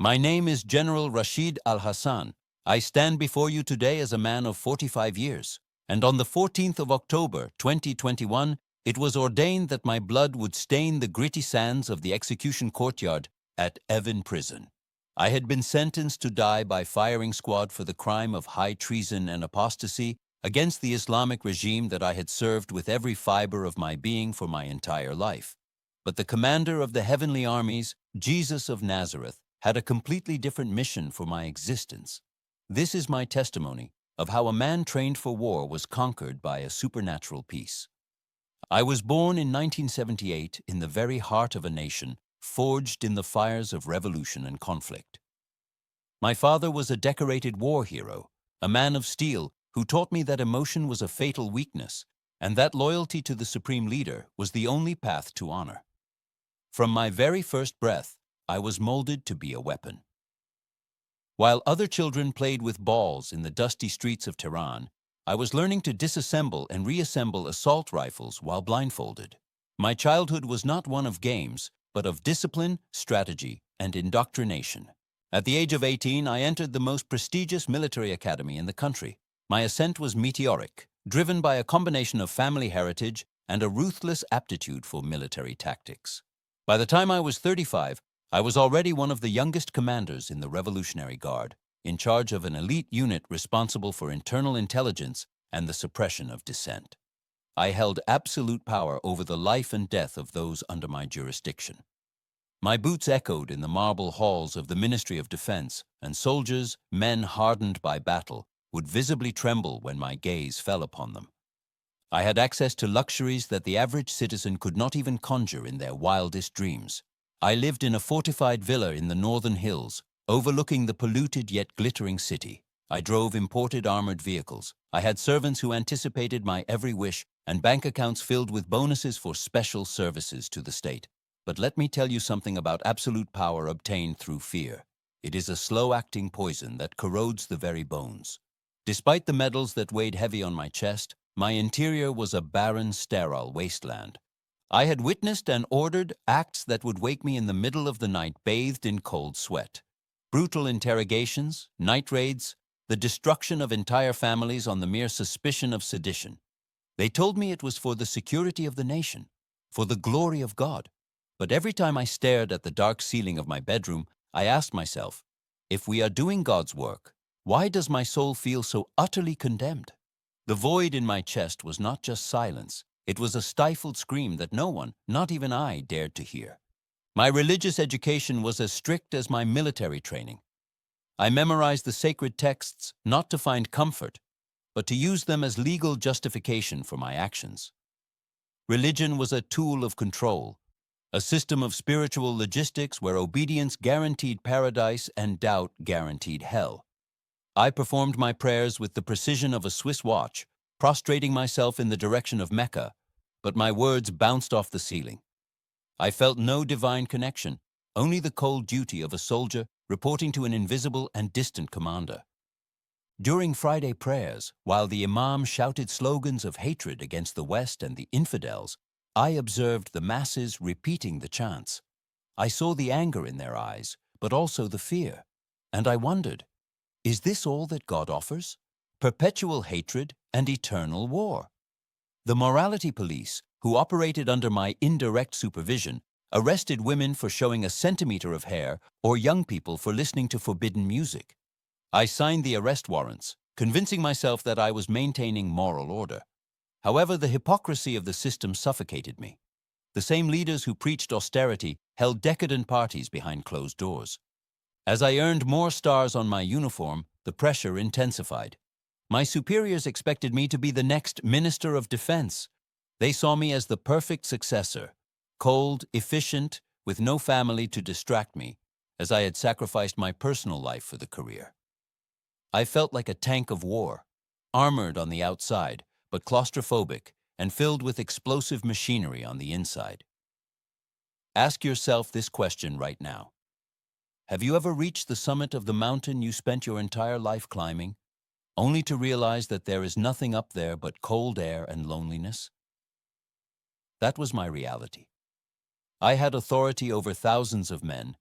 My name is General Rashid Al-Hassan. I stand before you today as a man of 45 years, and on the 14th of October, 2021, it was ordained that my blood would stain the gritty sands of the execution courtyard at Evin Prison. I had been sentenced to die by firing squad for the crime of high treason and apostasy against the Islamic regime that I had served with every fiber of my being for my entire life. But the commander of the heavenly armies, Jesus of Nazareth, had a completely different mission for my existence. This is my testimony of how a man trained for war was conquered by a supernatural peace. I was born in 1978 in the very heart of a nation forged in the fires of revolution and conflict. My father was a decorated war hero, a man of steel who taught me that emotion was a fatal weakness and that loyalty to the supreme leader was the only path to honor. From my very first breath, I was molded to be a weapon. While other children played with balls in the dusty streets of Tehran, I was learning to disassemble and reassemble assault rifles while blindfolded. My childhood was not one of games, but of discipline, strategy, and indoctrination. At the age of 18, I entered the most prestigious military academy in the country. My ascent was meteoric, driven by a combination of family heritage and a ruthless aptitude for military tactics. By the time I was 35, I was already one of the youngest commanders in the Revolutionary Guard, in charge of an elite unit responsible for internal intelligence and the suppression of dissent. I held absolute power over the life and death of those under my jurisdiction. My boots echoed in the marble halls of the Ministry of Defense, and soldiers, men hardened by battle, would visibly tremble when my gaze fell upon them. I had access to luxuries that the average citizen could not even conjure in their wildest dreams. I lived in a fortified villa in the northern hills, overlooking the polluted yet glittering city. I drove imported armored vehicles. I had servants who anticipated my every wish and bank accounts filled with bonuses for special services to the state. But let me tell you something about absolute power obtained through fear. It is a slow-acting poison that corrodes the very bones. Despite the medals that weighed heavy on my chest, my interior was a barren, sterile wasteland. I had witnessed and ordered acts that would wake me in the middle of the night bathed in cold sweat. Brutal interrogations, night raids, the destruction of entire families on the mere suspicion of sedition. They told me it was for the security of the nation, for the glory of God. But every time I stared at the dark ceiling of my bedroom, I asked myself, if we are doing God's work, why does my soul feel so utterly condemned? The void in my chest was not just silence. It was a stifled scream that no one, not even I, dared to hear. My religious education was as strict as my military training. I memorized the sacred texts not to find comfort, but to use them as legal justification for my actions. Religion was a tool of control, a system of spiritual logistics where obedience guaranteed paradise and doubt guaranteed hell. I performed my prayers with the precision of a Swiss watch, prostrating myself in the direction of Mecca, but my words bounced off the ceiling. I felt no divine connection, only the cold duty of a soldier reporting to an invisible and distant commander. During Friday prayers, while the imam shouted slogans of hatred against the West and the infidels, I observed the masses repeating the chants. I saw the anger in their eyes, but also the fear, and I wondered, is this all that God offers? Perpetual hatred and eternal war. The morality police, who operated under my indirect supervision, arrested women for showing a centimeter of hair or young people for listening to forbidden music. I signed the arrest warrants, convincing myself that I was maintaining moral order. However, the hypocrisy of the system suffocated me. The same leaders who preached austerity held decadent parties behind closed doors. As I earned more stars on my uniform, the pressure intensified. My superiors expected me to be the next Minister of Defense. They saw me as the perfect successor, cold, efficient, with no family to distract me, as I had sacrificed my personal life for the career. I felt like a tank of war, armored on the outside, but claustrophobic and filled with explosive machinery on the inside. Ask yourself this question right now. Have you ever reached the summit of the mountain you spent your entire life climbing, only to realize that there is nothing up there but cold air and loneliness? That was my reality. I had authority over thousands of men,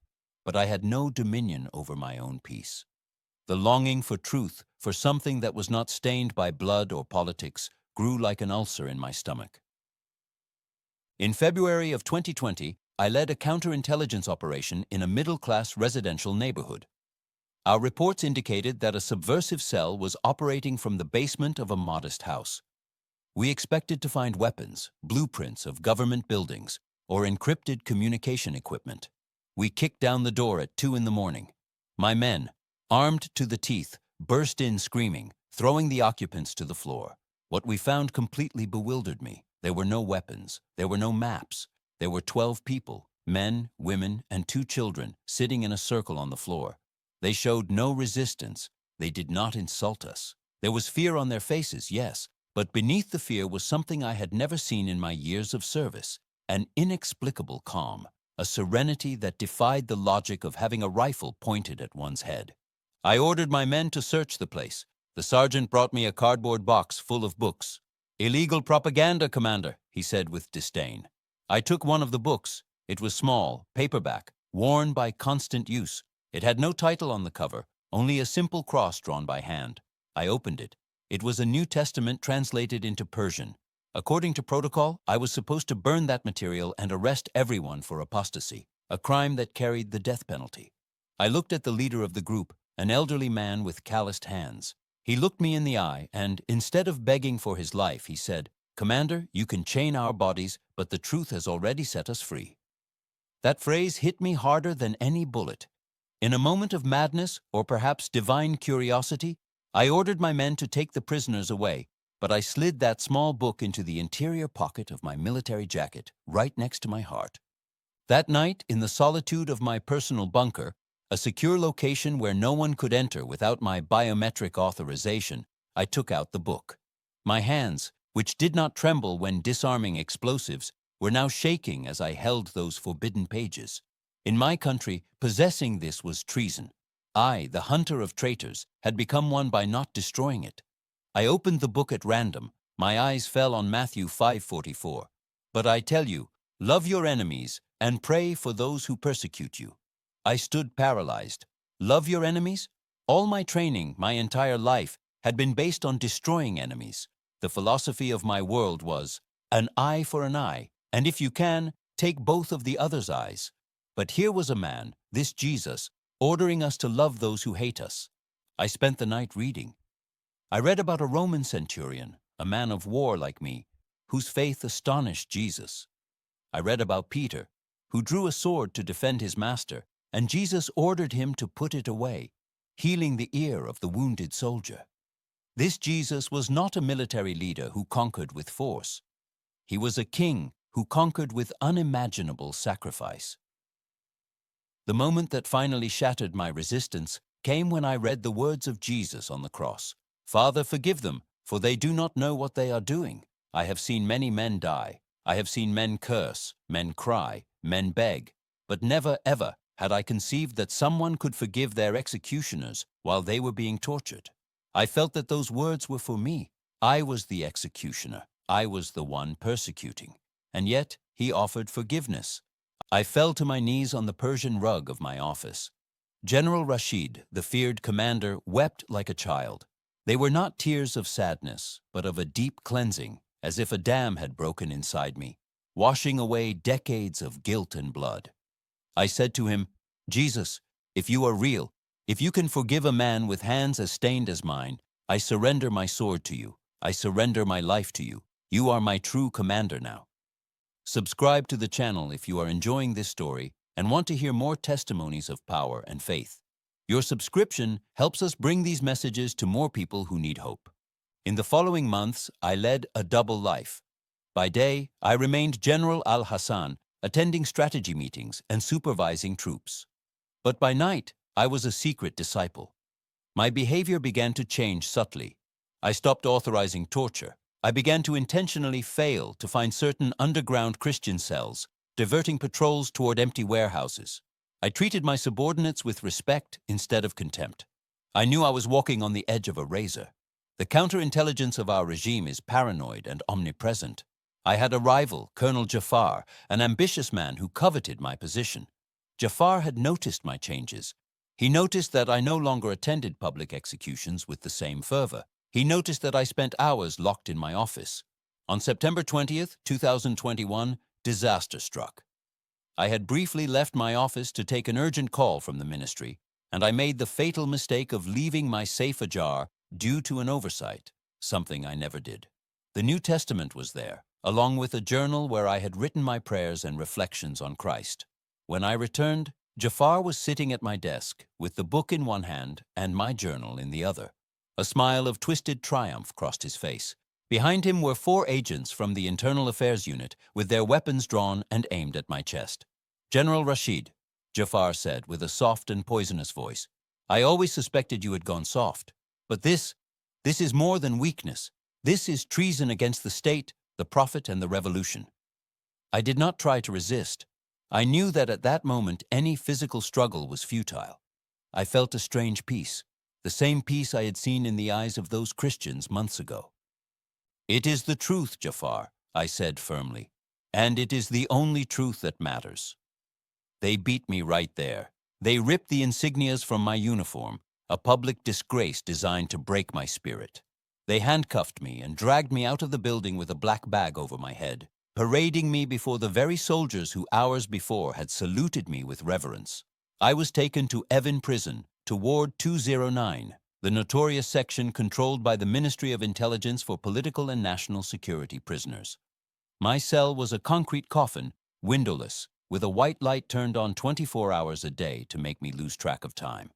but I had no dominion over my own peace. The longing for truth, for something that was not stained by blood or politics, grew like an ulcer in my stomach. In February of 2020, I led a counterintelligence operation in a middle-class residential neighborhood. Our reports indicated that a subversive cell was operating from the basement of a modest house. We expected to find weapons, blueprints of government buildings, or encrypted communication equipment. We kicked down the door at 2 in the morning. My men, armed to the teeth, burst in screaming, throwing the occupants to the floor. What we found completely bewildered me. There were no weapons. There were no maps. There were 12 people, men, women, and 2 children, sitting in a circle on the floor. They showed no resistance. They did not insult us. There was fear on their faces, yes, but beneath the fear was something I had never seen in my years of service, an inexplicable calm, a serenity that defied the logic of having a rifle pointed at one's head. I ordered my men to search the place. The sergeant brought me a cardboard box full of books. "Illegal propaganda, Commander," he said with disdain. I took one of the books. It was small, paperback, worn by constant use. It had no title on the cover, only a simple cross drawn by hand. I opened it. It was a New Testament translated into Persian. According to protocol, I was supposed to burn that material and arrest everyone for apostasy, a crime that carried the death penalty. I looked at the leader of the group, an elderly man with calloused hands. He looked me in the eye and, instead of begging for his life, he said, "Commander, you can chain our bodies, but the truth has already set us free." That phrase hit me harder than any bullet. In a moment of madness, or perhaps divine curiosity, I ordered my men to take the prisoners away, but I slid that small book into the interior pocket of my military jacket, right next to my heart. That night, in the solitude of my personal bunker, a secure location where no one could enter without my biometric authorization, I took out the book. My hands, which did not tremble when disarming explosives, were now shaking as I held those forbidden pages. In my country, possessing this was treason. I, the hunter of traitors, had become one by not destroying it. I opened the book at random. My eyes fell on Matthew 5:44. "But I tell you, love your enemies and pray for those who persecute you." I stood paralyzed. Love your enemies? All my training, my entire life, had been based on destroying enemies. The philosophy of my world was, an eye for an eye, and if you can, take both of the other's eyes. But here was a man, this Jesus, ordering us to love those who hate us. I spent the night reading. I read about a Roman centurion, a man of war like me, whose faith astonished Jesus. I read about Peter, who drew a sword to defend his master, and Jesus ordered him to put it away, healing the ear of the wounded soldier. This Jesus was not a military leader who conquered with force. He was a king who conquered with unimaginable sacrifice. The moment that finally shattered my resistance came when I read the words of Jesus on the cross. "Father, forgive them, for they do not know what they are doing. I have seen many men die. I have seen men curse, men cry, men beg, but never ever had I conceived that someone could forgive their executioners while they were being tortured. I felt that those words were for me. I was the executioner. I was the one persecuting. And yet he offered forgiveness. I fell to my knees on the Persian rug of my office. General Rashid, the feared commander, wept like a child. They were not tears of sadness, but of a deep cleansing, as if a dam had broken inside me, washing away decades of guilt and blood. I said to him, "Jesus, if you are real, if you can forgive a man with hands as stained as mine, I surrender my sword to you. I surrender my life to you. You are my true commander now." Subscribe to the channel if you are enjoying this story and want to hear more testimonies of power and faith. Your subscription helps us bring these messages to more people who need hope. In the following months, I led a double life. By day, I remained General Al-Hassan, attending strategy meetings and supervising troops. But by night, I was a secret disciple. My behavior began to change subtly. I stopped authorizing torture. I began to intentionally fail to find certain underground Christian cells, diverting patrols toward empty warehouses. I treated my subordinates with respect instead of contempt. I knew I was walking on the edge of a razor. The counterintelligence of our regime is paranoid and omnipresent. I had a rival, Colonel Jafar, an ambitious man who coveted my position. Jafar had noticed my changes. He noticed that I no longer attended public executions with the same fervor. He noticed that I spent hours locked in my office. On September 20th, 2021, disaster struck. I had briefly left my office to take an urgent call from the ministry, and I made the fatal mistake of leaving my safe ajar due to an oversight, something I never did. The New Testament was there, along with a journal where I had written my prayers and reflections on Christ. When I returned, Jafar was sitting at my desk with the book in one hand and my journal in the other. A smile of twisted triumph crossed his face. Behind him were 4 agents from the Internal Affairs Unit with their weapons drawn and aimed at my chest. "General Rashid," Jafar said with a soft and poisonous voice, "I always suspected you had gone soft. But this is more than weakness. This is treason against the state, the prophet, and the revolution." I did not try to resist. I knew that at that moment any physical struggle was futile. I felt a strange peace, the same peace I had seen in the eyes of those Christians months ago. "It is the truth, Jafar," I said firmly, "and it is the only truth that matters." They beat me right there. They ripped the insignias from my uniform, a public disgrace designed to break my spirit. They handcuffed me and dragged me out of the building with a black bag over my head, parading me before the very soldiers who hours before had saluted me with reverence. I was taken to Evin Prison, to Ward 209, the notorious section controlled by the Ministry of Intelligence for political and national security prisoners. My cell was a concrete coffin, windowless, with a white light turned on 24 hours a day to make me lose track of time.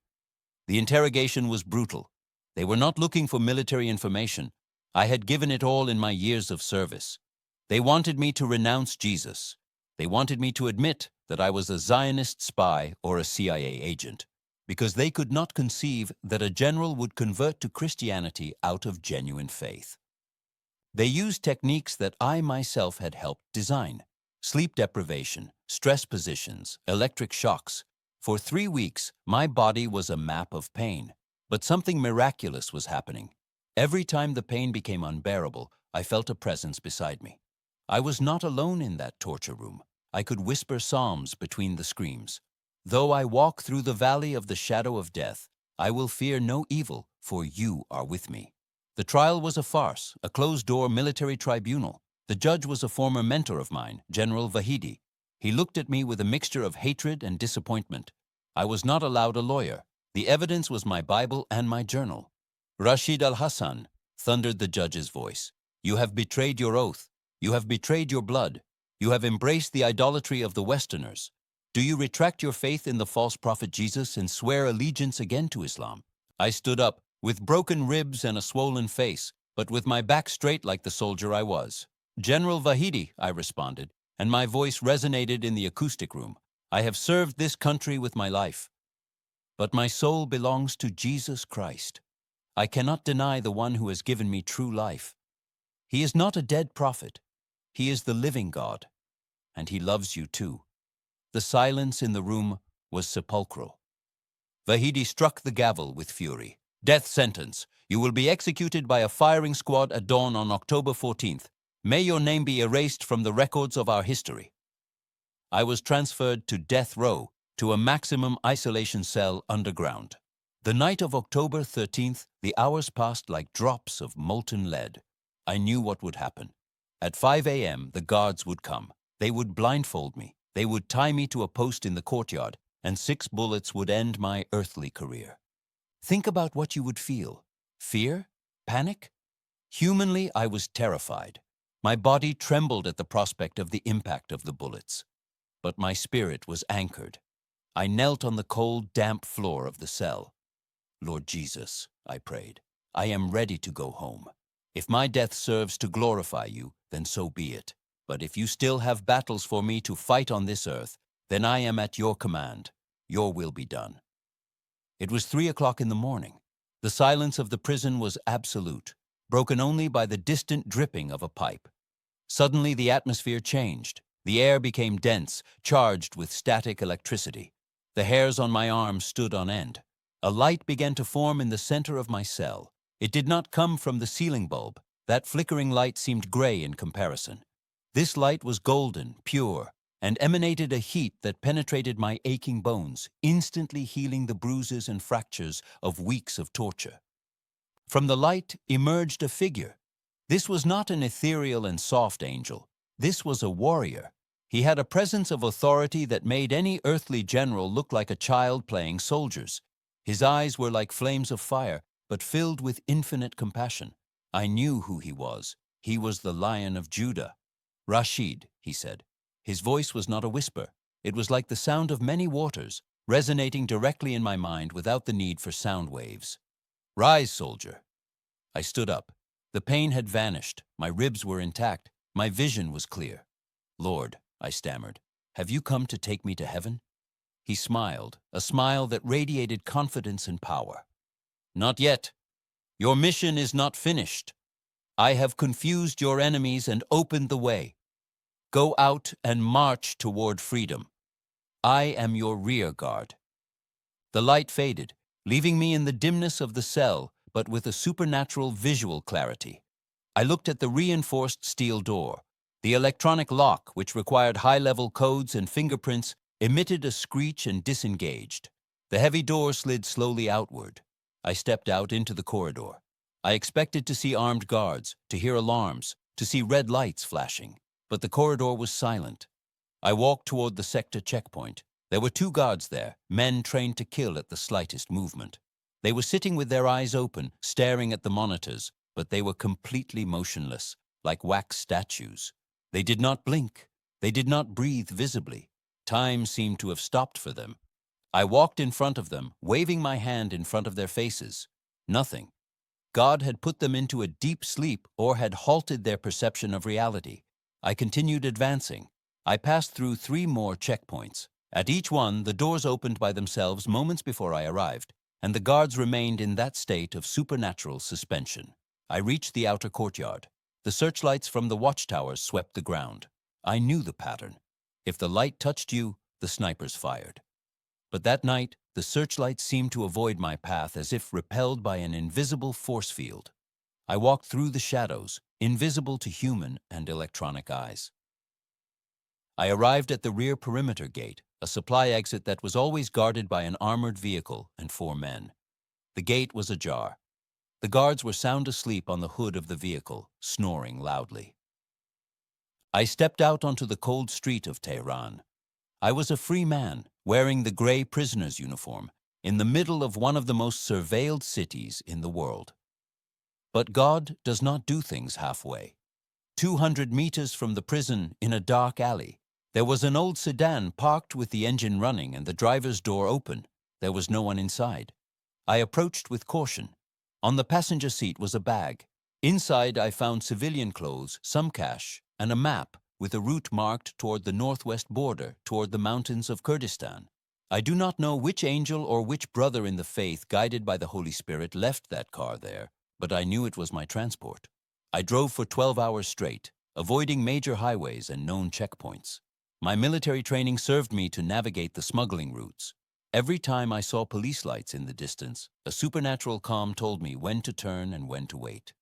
The interrogation was brutal. They were not looking for military information. I had given it all in my years of service. They wanted me to renounce Jesus. They wanted me to admit that I was a Zionist spy or a CIA agent, because they could not conceive that a general would convert to Christianity out of genuine faith. They used techniques that I myself had helped design: sleep deprivation, stress positions, electric shocks. For 3 weeks, my body was a map of pain, but something miraculous was happening. Every time the pain became unbearable, I felt a presence beside me. I was not alone in that torture room. I could whisper psalms between the screams. "Though I walk through the valley of the shadow of death, I will fear no evil, for you are with me." The trial was a farce, a closed-door military tribunal. The judge was a former mentor of mine, General Vahidi. He looked at me with a mixture of hatred and disappointment. I was not allowed a lawyer. The evidence was my Bible and my journal. "Rashid al-Hassan," thundered the judge's voice, "you have betrayed your oath. You have betrayed your blood. You have embraced the idolatry of the Westerners. Do you retract your faith in the false prophet Jesus and swear allegiance again to Islam?" I stood up, with broken ribs and a swollen face, but with my back straight like the soldier I was. "General Vahidi," I responded, and my voice resonated in the acoustic room, "I have served this country with my life. But my soul belongs to Jesus Christ. I cannot deny the one who has given me true life. He is not a dead prophet. He is the living God, and he loves you too." The silence in the room was sepulchral. Vahidi struck the gavel with fury. "Death sentence. You will be executed by a firing squad at dawn on October 14th. May your name be erased from the records of our history." I was transferred to death row, to a maximum isolation cell underground. The night of October 13th, the hours passed like drops of molten lead. I knew what would happen. At 5 a.m., the guards would come. They would blindfold me. They would tie me to a post in the courtyard, and 6 bullets would end my earthly career. Think about what you would feel. Fear? Panic? Humanly, I was terrified. My body trembled at the prospect of the impact of the bullets. But my spirit was anchored. I knelt on the cold, damp floor of the cell. "Lord Jesus," I prayed, "I am ready to go home. If my death serves to glorify you, then so be it. But if you still have battles for me to fight on this earth, then I am at your command. Your will be done." It was 3 o'clock in the morning. The silence of the prison was absolute, broken only by the distant dripping of a pipe. Suddenly the atmosphere changed. The air became dense, charged with static electricity. The hairs on my arms stood on end. A light began to form in the center of my cell. It did not come from the ceiling bulb. That flickering light seemed gray in comparison. This light was golden, pure, and emanated a heat that penetrated my aching bones, instantly healing the bruises and fractures of weeks of torture. From the light emerged a figure. This was not an ethereal and soft angel. This was a warrior. He had a presence of authority that made any earthly general look like a child playing soldiers. His eyes were like flames of fire, but filled with infinite compassion. I knew who he was. He was the Lion of Judah. "Rashid," he said. His voice was not a whisper. It was like the sound of many waters, resonating directly in my mind without the need for sound waves. "Rise, soldier." I stood up. The pain had vanished. My ribs were intact. My vision was clear. "Lord," I stammered, "have you come to take me to heaven?" He smiled, a smile that radiated confidence and power. "Not yet. Your mission is not finished. I have confused your enemies and opened the way. Go out and march toward freedom. I am your rear guard." The light faded, leaving me in the dimness of the cell, but with a supernatural visual clarity. I looked at the reinforced steel door. The electronic lock, which required high-level codes and fingerprints, emitted a screech and disengaged. The heavy door slid slowly outward. I stepped out into the corridor. I expected to see armed guards, to hear alarms, to see red lights flashing, but the corridor was silent. I walked toward the sector checkpoint. There were 2 guards there, men trained to kill at the slightest movement. They were sitting with their eyes open, staring at the monitors, but they were completely motionless, like wax statues. They did not blink. They did not breathe visibly. Time seemed to have stopped for them. I walked in front of them, waving my hand in front of their faces. Nothing. God had put them into a deep sleep or had halted their perception of reality. I continued advancing. I passed through 3 more checkpoints. At each one, the doors opened by themselves moments before I arrived, and the guards remained in that state of supernatural suspension. I reached the outer courtyard. The searchlights from the watchtowers swept the ground. I knew the pattern. If the light touched you, the snipers fired. But that night, the searchlights seemed to avoid my path as if repelled by an invisible force field. I walked through the shadows, invisible to human and electronic eyes. I arrived at the rear perimeter gate, a supply exit that was always guarded by an armored vehicle and 4 men. The gate was ajar. The guards were sound asleep on the hood of the vehicle, snoring loudly. I stepped out onto the cold street of Tehran. I was a free man, wearing the gray prisoner's uniform, in the middle of one of the most surveilled cities in the world. But God does not do things halfway. 200 meters from the prison, in a dark alley, there was an old sedan parked with the engine running and the driver's door open. There was no one inside. I approached with caution. On the passenger seat was a bag. Inside I found civilian clothes, some cash, and a map with a route marked toward the northwest border, toward the mountains of Kurdistan. I do not know which angel or which brother in the faith, guided by the Holy Spirit, left that car there, but I knew it was my transport. I drove for 12 hours straight, avoiding major highways and known checkpoints. My military training served me to navigate the smuggling routes. Every time I saw police lights in the distance, a supernatural calm told me when to turn and when to wait.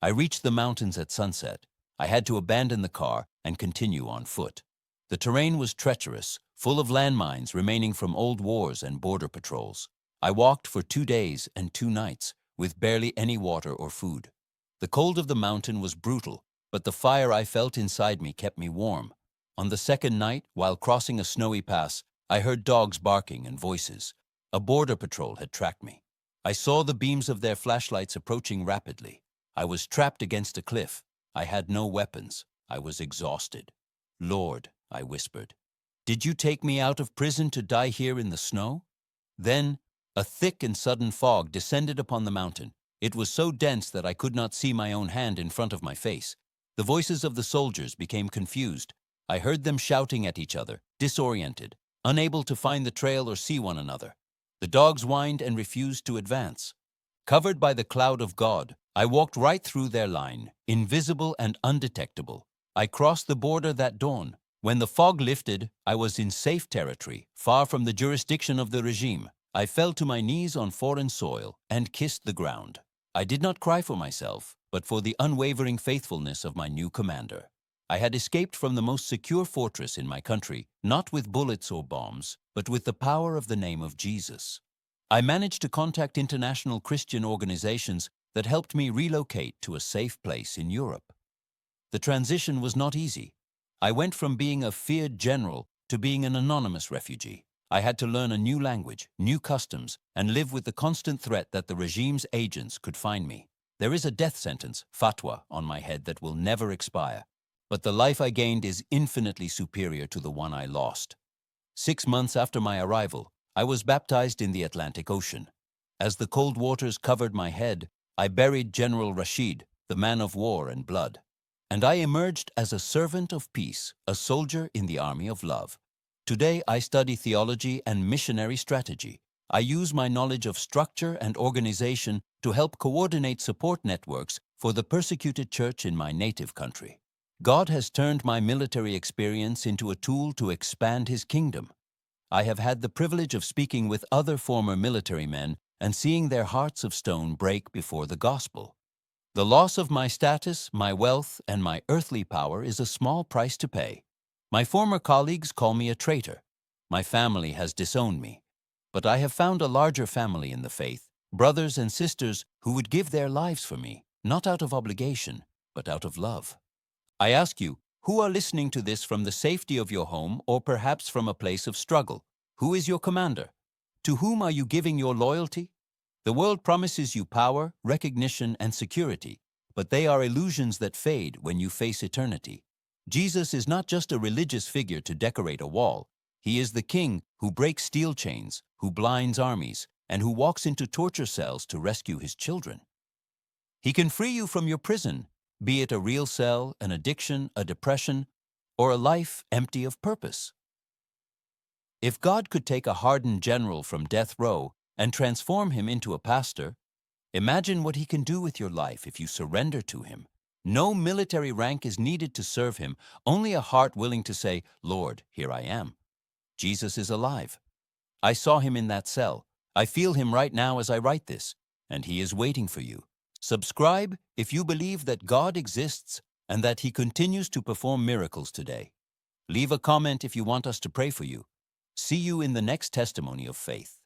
I reached the mountains at sunset. I had to abandon the car and continue on foot. The terrain was treacherous, full of landmines remaining from old wars and border patrols. I walked for 2 days and 2 nights, with barely any water or food. The cold of the mountain was brutal, but the fire I felt inside me kept me warm. On the 2nd night, while crossing a snowy pass, I heard dogs barking and voices. A border patrol had tracked me. I saw the beams of their flashlights approaching rapidly. I was trapped against a cliff. I had no weapons. I was exhausted. "Lord," I whispered, "did you take me out of prison to die here in the snow?" Then, a thick and sudden fog descended upon the mountain. It was so dense that I could not see my own hand in front of my face. The voices of the soldiers became confused. I heard them shouting at each other, disoriented, unable to find the trail or see one another. The dogs whined and refused to advance. Covered by the cloud of God, I walked right through their line, invisible and undetectable. I crossed the border that dawn. When the fog lifted, I was in safe territory, far from the jurisdiction of the regime. I fell to my knees on foreign soil and kissed the ground. I did not cry for myself, but for the unwavering faithfulness of my new commander. I had escaped from the most secure fortress in my country, not with bullets or bombs, but with the power of the name of Jesus. I managed to contact international Christian organizations that helped me relocate to a safe place in Europe. The transition was not easy. I went from being a feared general to being an anonymous refugee. I had to learn a new language, new customs, and live with the constant threat that the regime's agents could find me. There is a death sentence, fatwa, on my head that will never expire. But the life I gained is infinitely superior to the one I lost. 6 months after my arrival, I was baptized in the Atlantic Ocean. As the cold waters covered my head, I buried General Rashid, the man of war and blood. And I emerged as a servant of peace, a soldier in the army of love. Today I study theology and missionary strategy. I use my knowledge of structure and organization to help coordinate support networks for the persecuted church in my native country. God has turned my military experience into a tool to expand His kingdom. I have had the privilege of speaking with other former military men and seeing their hearts of stone break before the gospel. The loss of my status, my wealth, and my earthly power is a small price to pay. My former colleagues call me a traitor. My family has disowned me. But I have found a larger family in the faith, brothers and sisters who would give their lives for me, not out of obligation, but out of love. I ask you, who are listening to this from the safety of your home or perhaps from a place of struggle? Who is your commander? To whom are you giving your loyalty? The world promises you power, recognition, and security, but they are illusions that fade when you face eternity. Jesus is not just a religious figure to decorate a wall. He is the King who breaks steel chains, who blinds armies, and who walks into torture cells to rescue His children. He can free you from your prison, be it a real cell, an addiction, a depression, or a life empty of purpose. If God could take a hardened general from death row and transform him into a pastor, imagine what He can do with your life if you surrender to Him. No military rank is needed to serve Him, only a heart willing to say, "Lord, here I am." Jesus is alive. I saw Him in that cell. I feel Him right now as I write this, and He is waiting for you. Subscribe if you believe that God exists and that He continues to perform miracles today. Leave a comment if you want us to pray for you. See you in the next testimony of faith.